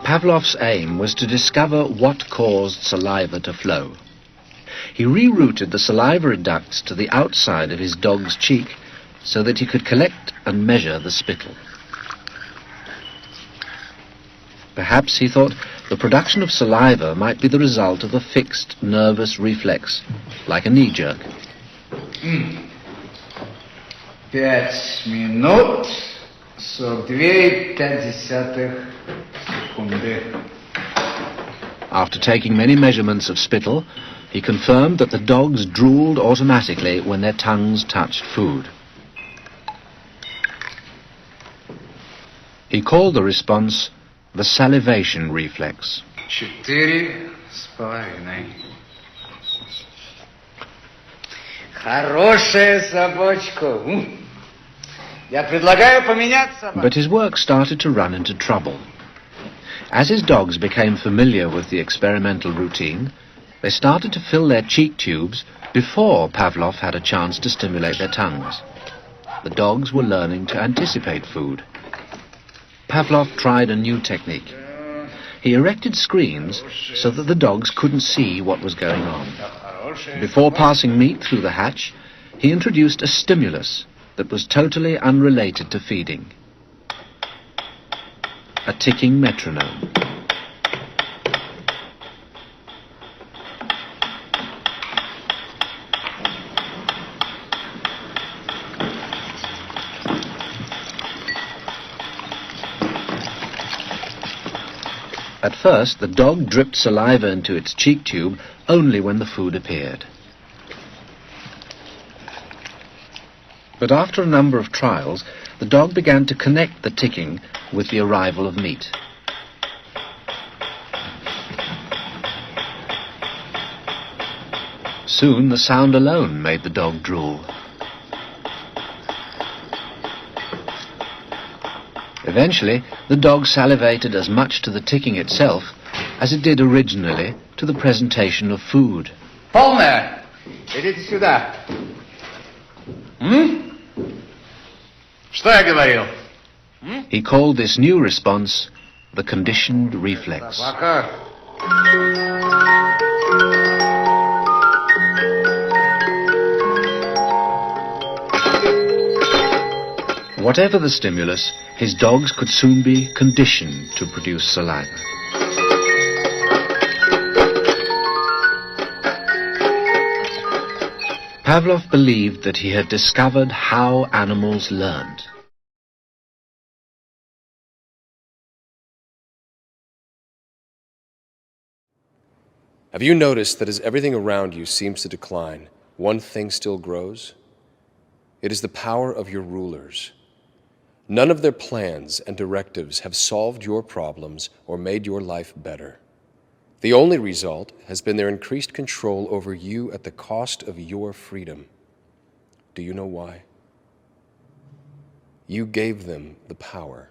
Pavlov's aim was to discover what caused saliva to flow. He rerouted the salivary ducts to the outside of his dog's cheek so that he could collect and measure the spittle. Perhaps, he thought, the production of saliva might be the result of a fixed nervous reflex, like a knee jerk. 5 минут 42,5 секунды. After taking many measurements of spittle, he confirmed that the dogs drooled automatically when their tongues touched food. He called the response the salivation reflex. 4,5. Хорошая собачка. Я предлагаю поменять собаку. But his work started to run into trouble. As his dogs became familiar with the experimental routine, they started to fill their cheek tubes before Pavlov had a chance to stimulate their tongues. The dogs were learning to anticipate food. Pavlov tried a new technique. He erected screens so that the dogs couldn't see what was going on. Before passing meat through the hatch, he introduced a stimulus that was totally unrelated to feeding. A ticking metronome. At first, the dog dripped saliva into its cheek tube only when the food appeared. But after a number of trials, the dog began to connect the ticking with the arrival of meat. Soon the sound alone made the dog drool. Eventually, the dog salivated as much to the ticking itself as it did originally to the presentation of food. Полная. Идите сюда. Что я говорил? He called this new response the conditioned reflex. Собака. Whatever the stimulus, his dogs could soon be conditioned to produce saliva. Pavlov believed that he had discovered how animals learned. Have you noticed that as everything around you seems to decline, one thing still grows? It is the power of your rulers. None of their plans and directives have solved your problems or made your life better. The only result has been their increased control over you at the cost of your freedom. Do you know why? You gave them the power.